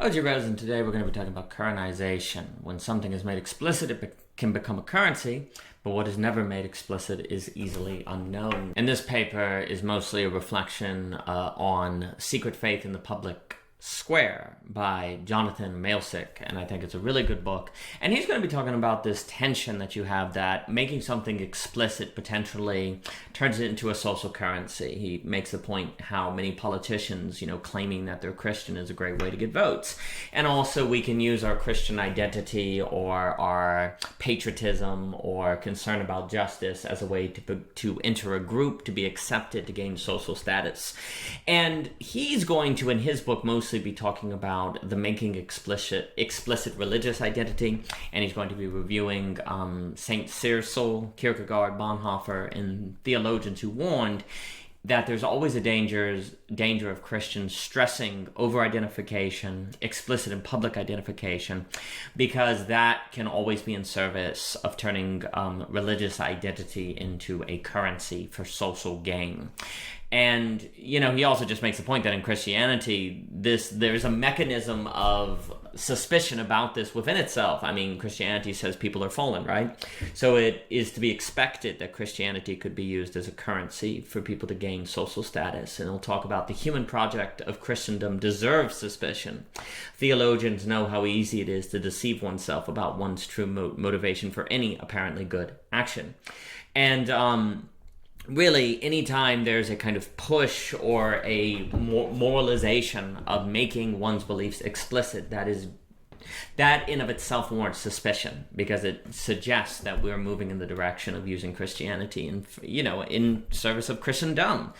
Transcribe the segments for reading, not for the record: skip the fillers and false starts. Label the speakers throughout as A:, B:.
A: Oh, Rose, and today we're going to be talking about currenization. When something is made explicit, can become a currency, but what is never made explicit is easily unknown. And this paper is mostly a reflection on secret faith in the public square by Jonathan Malesic, and I think it's a really good book. And he's going to be talking about this tension that you have, that making something explicit potentially turns it into a social currency. He makes the point how many politicians, claiming that they're Christian is a great way to get votes. And also we can use our Christian identity or our patriotism or concern about justice as a way to enter a group, to be accepted, to gain social status. And he's going to, in his book, mostly be talking about the making explicit religious identity, and he's going to be reviewing Saint Cyril, Kierkegaard, Bonhoeffer, and theologians who warned that there's always a danger of Christians stressing over-identification, explicit and public identification, because that can always be in service of turning religious identity into a currency for social gain. And, he also just makes the point that in Christianity, there's a mechanism of suspicion about this within itself. I mean, Christianity says people are fallen, right? So it is to be expected that Christianity could be used as a currency for people to gain social status. And he'll talk about the human project of Christendom deserves suspicion. Theologians know how easy it is to deceive oneself about one's true motivation for any apparently good action. And, really, anytime there's a kind of push or a moralization of making one's beliefs explicit, that in of itself warrants suspicion, because it suggests that we're moving in the direction of using Christianity in service of Christendom.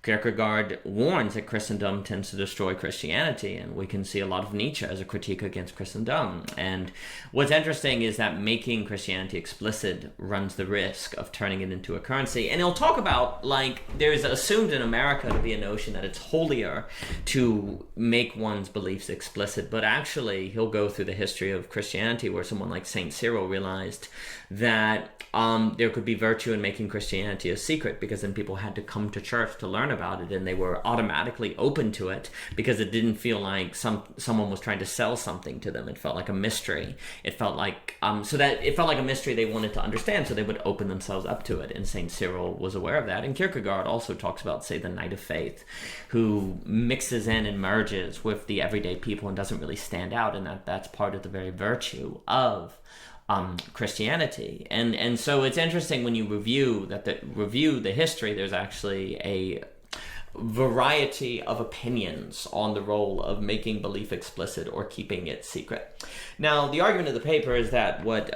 A: Kierkegaard warns that Christendom tends to destroy Christianity, and we can see a lot of Nietzsche as a critique against Christendom. And what's interesting is that making Christianity explicit runs the risk of turning it into a currency. And he'll talk about, there's assumed in America to be a notion that it's holier to make one's beliefs explicit, but actually he'll go through the history of Christianity where someone like Saint Cyril realized that there could be virtue in making Christianity a secret, because then people had to come to church to learn about it, and they were automatically open to it because it didn't feel like someone was trying to sell something to them. It felt like a mystery. It felt like a mystery they wanted to understand, so they would open themselves up to it. And Saint Cyril was aware of that. And Kierkegaard also talks about, say, the Knight of Faith, who mixes in and merges with the everyday people and doesn't really stand out, and that's part of the very virtue of Christianity. And so it's interesting when you review the history, there's actually a variety of opinions on the role of making belief explicit or keeping it secret. Now, the argument of the paper is that what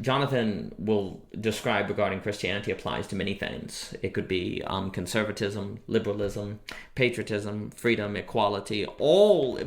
A: Jonathan will describe regarding Christianity applies to many things. It could be conservatism, liberalism, patriotism, freedom, equality,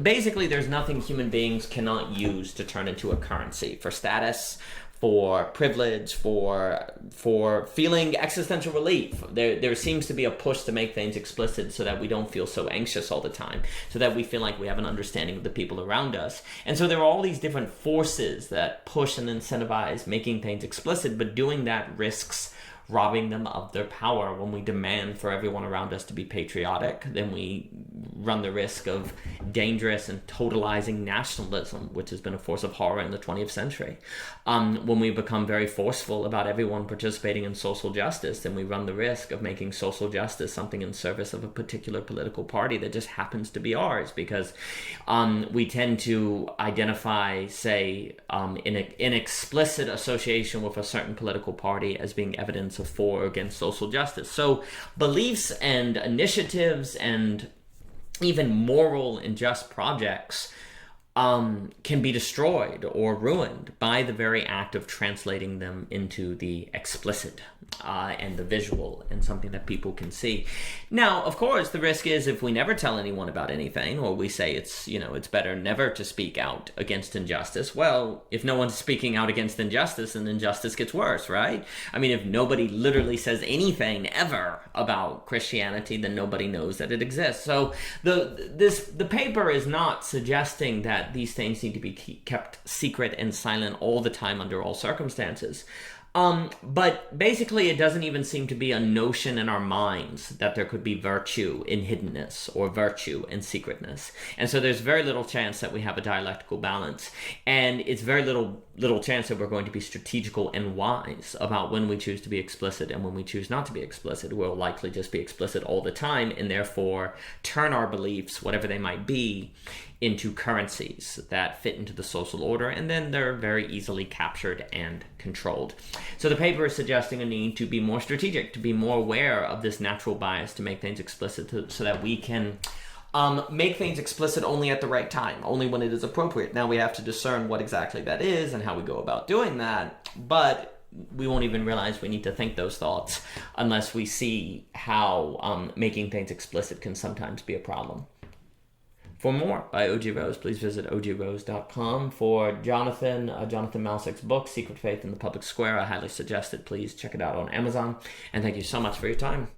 A: basically there's nothing human beings cannot use to turn into a currency for status, for privilege, for feeling existential relief. There seems to be a push to make things explicit so that we don't feel so anxious all the time, so that we feel like we have an understanding of the people around us. And so there are all these different forces that push and incentivize making things explicit, but doing that risks robbing them of their power. When we demand for everyone around us to be patriotic, then we run the risk of dangerous and totalizing nationalism, which has been a force of horror in the 20th century. When we become very forceful about everyone participating in social justice, then we run the risk of making social justice something in service of a particular political party that just happens to be ours, because we tend to identify, say, in explicit association with a certain political party as being evidence of for or against social justice. So beliefs and initiatives and even moral and just projects can be destroyed or ruined by the very act of translating them into the explicit and the visual and something that people can see. Now, of course, the risk is if we never tell anyone about anything, or we say it's better never to speak out against injustice. Well, if no one's speaking out against injustice, then injustice gets worse, right? I mean, if nobody literally says anything ever about Christianity, then nobody knows that it exists. So the paper is not suggesting that these things need to be kept secret and silent all the time under all circumstances. But basically, it doesn't even seem to be a notion in our minds that there could be virtue in hiddenness or virtue in secretness. And so there's very little chance that we have a dialectical balance. And it's very little chance that we're going to be strategical and wise about when we choose to be explicit and when we choose not to be explicit. We'll likely just be explicit all the time and therefore turn our beliefs, whatever they might be, into currencies that fit into the social order, and then they're very easily captured and controlled. So the paper is suggesting a need to be more strategic, to be more aware of this natural bias to make things explicit so that we can make things explicit only at the right time, only when it is appropriate. Now we have to discern what exactly that is and how we go about doing that, but we won't even realize we need to think those thoughts unless we see how making things explicit can sometimes be a problem. For more by O.G. Rose, please visit ogrose.com. For Jonathan Malsick's book, Secret Faith in the Public Square, I highly suggest it. Please check it out on Amazon. And thank you so much for your time.